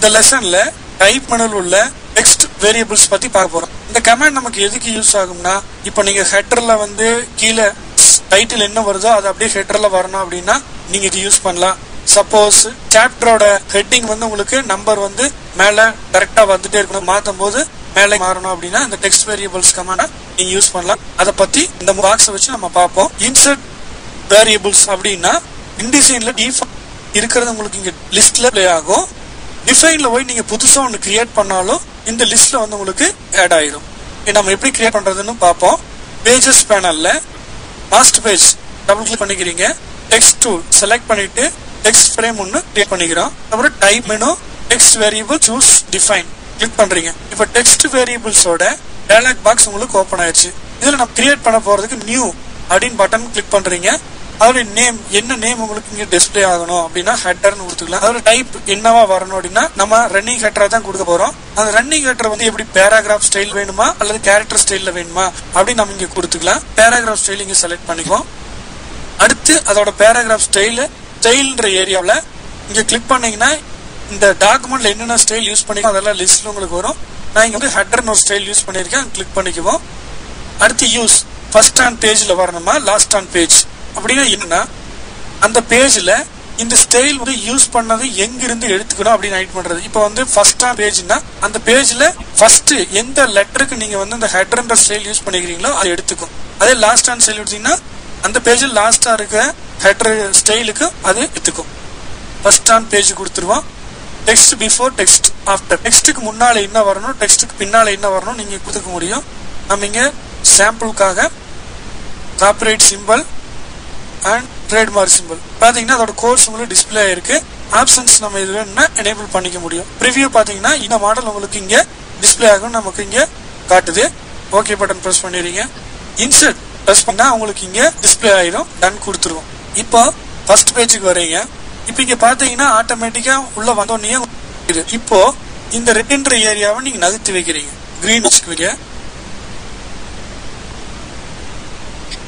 இந்த லெசன்ல டைப் மெனுல உள்ள text variables பத்தி பார்க்க போறோம். இந்த கமாண்ட் நமக்கு எதுக்கு யூஸ் ஆகும்னா, இப்போ நீங்க ஹெட்டர்ல வந்து கீழே டைட்டில் என்ன வருதோ அது அப்படியே ஹெட்டர்ல வரணும் அப்படின்னா நீங்க இது யூஸ் பண்ணலாம். சப்போஸ் சாப்டரோட ஹெட்டிங் வந்து உங்களுக்கு நம்பர் வந்து மேல கரெக்டா வந்துட்டே இருக்கணும், மாத்தும் போது மேலே மாறணும் அப்படின்னா இந்த டெக்ஸ்ட் வேரியபிள்ஸ் கமாண்டை நீங்க யூஸ் பண்ணலாம். அதை பத்தி இந்த பாக்ஸை வச்சு நம்ம பார்ப்போம். இன்சர்ட் வேரியபிள்ஸ் அப்படின்னா இன்டிசைன்ல டிஃபால்ட் இருக்கிறது உங்களுக்கு இங்க லிஸ்ட்ல ப்ளே ஆகும். டிஃபைன்ல போய் நீங்க புதுசா ஒன்னு கிரியேட் பண்ணாலும் இந்த லிஸ்ட்ல வந்து உங்களுக்கு ஆட் ஆயிடும். நம்ம எப்படி கிரியேட் பண்றதுன்னு பார்ப்போம். பேஜஸ் பேனல்ல மாஸ்டர் பேஜ் டபுள் கிளிக் பண்ணிக்கிறீங்க. டெக்ஸ்ட் டூல் செலக்ட் பண்ணிட்டு டெக்ஸ்ட் ஃப்ரேம் ஒன்னு கிரியேட் பண்ணிக்கிறோம். அப்புறம் type menu text variable choose define click பண்றீங்க. இப்ப டெக்ஸ்ட் வேரியபிள்ஸோட டயலாக் பாக்ஸ் உங்களுக்கு ஓபன் ஆயிடுச்சு. இதுல நம்ம கிரியேட் பண்ண போறதுக்கு நியூ அப்படின்னு பட்டன் கிளிக் பண்றீங்க. அதோட நேம் என்ன நேம் உங்களுக்கு இங்க டிஸ்பிளே ஆகணும் அப்படின்னா ஹெட்டர்னு கொடுத்துக்கலாம். அதோட டைப் என்னவா வரணும் அப்படின்னா நம்ம ரன்னிங் ஹெட்டரா தான் கொடுக்க போறோம். அந்த ரன்னிங் ஹெட்டர் வந்து எப்படி பேராகிராஃப் ஸ்டைல் வேணுமா அல்லது கேரக்டர் ஸ்டைல்ல வேணுமா அப்படின்னு நம்ம இங்க கொடுத்துக்கலாம். பேராகிராஃப் ஸ்டைல் இங்க செலக்ட் பண்ணிக்குவோம். அடுத்து அதோட பேராகிராஃப் ஸ்டைல்ன்ற ஏரியாவில் இங்க கிளிக் பண்ணீங்கன்னா இந்த டாக்குமெண்ட்ல என்னென்ன ஸ்டைல் யூஸ் பண்ணிக்கோ அதெல்லாம் லிஸ்ட்ல உங்களுக்கு வரும். நான் இங்க வந்து ஹெட்டர்னு ஒரு ஸ்டைல் யூஸ் பண்ணிருக்கேன், கிளிக் பண்ணிக்குவோம். அடுத்து யூஸ் ஃபர்ஸ்ட் ஆன் பேஜ்ல வரணுமா லாஸ்ட் ஆன் பேஜ் அப்படின்னா என்னன்னா அந்த பேஜ்ல இந்த ஸ்டைல் வந்து யூஸ் பண்ணது எங்க இருந்து எடுத்துக்கணும் அப்படின்னு ஹைட் பண்றது. இப்போ வந்து ஃபர்ஸ்ட் ஆன் பேஜ்னா அந்த பேஜ்ல ஃபர்ஸ்ட் எந்த லெட்டருக்கு நீங்க வந்து அந்த ஹெட்டர்ன்ற ஸ்டைல் யூஸ் பண்ணிக்கிறீங்களோ அதை எடுத்துக்கும். அதே லாஸ்ட் ஆன் ஸ்டைல் எடுத்தீங்கன்னா அந்த பேஜ்ல லாஸ்டா இருக்க ஹெட்டர் ஸ்டைலுக்கு அது எடுத்துக்கும். ஃபர்ஸ்ட் ஆன் பேஜ் கொடுத்துருவோம். டெக்ஸ்ட் பிஃபோர் டெக்ஸ்ட் ஆஃப்டர் டெக்ஸ்ட்டுக்கு முன்னால என்ன வரணும் டெக்ஸ்ட்டுக்கு பின்னால என்ன வரணும் நீங்க கொடுத்துக்க முடியும். நம்ம இங்க சாம்பிளுக்காக copyright symbol and trademark symbol பாத்தீங்கன்னா அதோட கோர்ஸ் உங்களுக்கு டிஸ்பிளே ஆயிருக்கு. ஆப்ஷன்ஸ் நம்ம இது வேணும்னா எனேபிள் பண்ணிக்க முடியும். ப்ரிவியூ பாத்தீங்கன்னா இந்த மாடல் உங்களுக்கு இங்க டிஸ்பிளே ஆகும், நமக்கு இங்க காட்டுது. ஓகே பட்டன் பிரஸ் பண்ணிடுறீங்க. இன்சர்ட் பிரஸ் பண்ணா உங்களுக்கு இங்க டிஸ்பிளே ஆயிடும். டன் கொடுத்துருவோம். இப்போ ஃபர்ஸ்ட் பேஜுக்கு வரீங்க. இப்போ இங்க பாத்தீங்கன்னா ஆட்டோமேட்டிக்கா உள்ள வந்தோடனே இப்போ இந்த ரெட்ன்ற ஏரியாவை நீங்க நகர்த்தி வைக்கிறீங்க. கிரீன் வச்சுக்குவீங்க.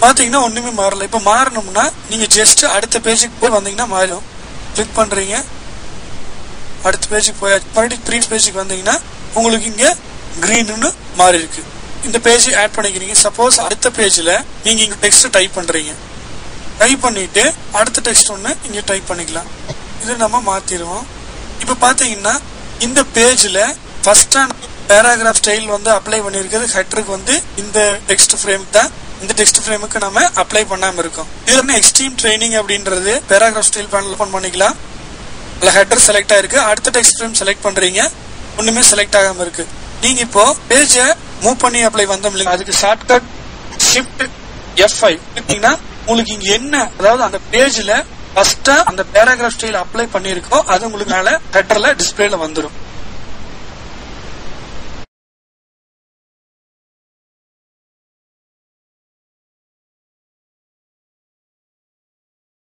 பாத்தீங்கன்னா ஒண்ணுமே மாறல. இப்ப மாறணும்னா நீங்க ஜஸ்ட் அடுத்த பேஜுக்கு போய் வந்தீங்கன்னா மாறும். கிளிக் பண்றீங்க, அடுத்த பேஜுக்கு போயாச்சு. மறுபடியும் ப்ரீ பேஜுக்கு வந்தீங்கன்னா உங்களுக்கு இங்க கிரீன்னு மாறி இருக்கு. இந்த பேஜ் ஆட் பண்ணிக்கிறீங்க. சப்போஸ் அடுத்த பேஜ்ல நீங்க இங்க டெக்ஸ்ட் டைப் பண்றீங்க. டைப் பண்ணிட்டு அடுத்த டெக்ஸ்ட் ஒன்னு இங்க டைப் பண்ணிக்கலாம். இது நம்ம மாத்திடுவோம். இப்ப பாத்தீங்கன்னா இந்த பேஜ்ல ஃபர்ஸ்ட் பேராகிராஃப் ஸ்டைல் வந்து அப்ளை பண்ணிருக்கிறது ஹெட்டருக்கு வந்து இந்த டெக்ஸ்ட் ஃப்ரேம் தான். இந்த டெக்ஸ்ட் ஃப்ரேமுக்கு நம்ம அப்ளை பண்ணாம இருக்கோம். இதுல எக்ஸ்ட்ரீம் ட்ரைனிங் அப்படின்றது பேராகிராஃப் ஸ்டைல் பேனல் ஓபன் பண்ணிக்கலாம். இல்ல ஹெட்டர் செலக்ட் ஆயிருக்கு. அடுத்த டெக்ஸ்ட் ஃப்ரேம் செலக்ட் பண்றீங்க, ஒண்ணுமே செலக்ட் ஆகாம இருக்கு. நீங்க இப்போ பேஜ மூவ் பண்ணி அப்ளை வந்தோம் இல்லைங்க, அதுக்கு ஷார்ட்கட் ஷிஃப்ட் F5 கிளிக்னா உங்களுக்கு இங்க என்ன அதாவது அந்த பேஜ்ல ஃபர்ஸ்டா அந்த பேராகிராஃப் ஸ்டைல் அப்ளை பண்ணிருக்கோ அது உங்களுக்கு மேல ஹெட்டர்ல டிஸ்பிளேல வந்துடும்.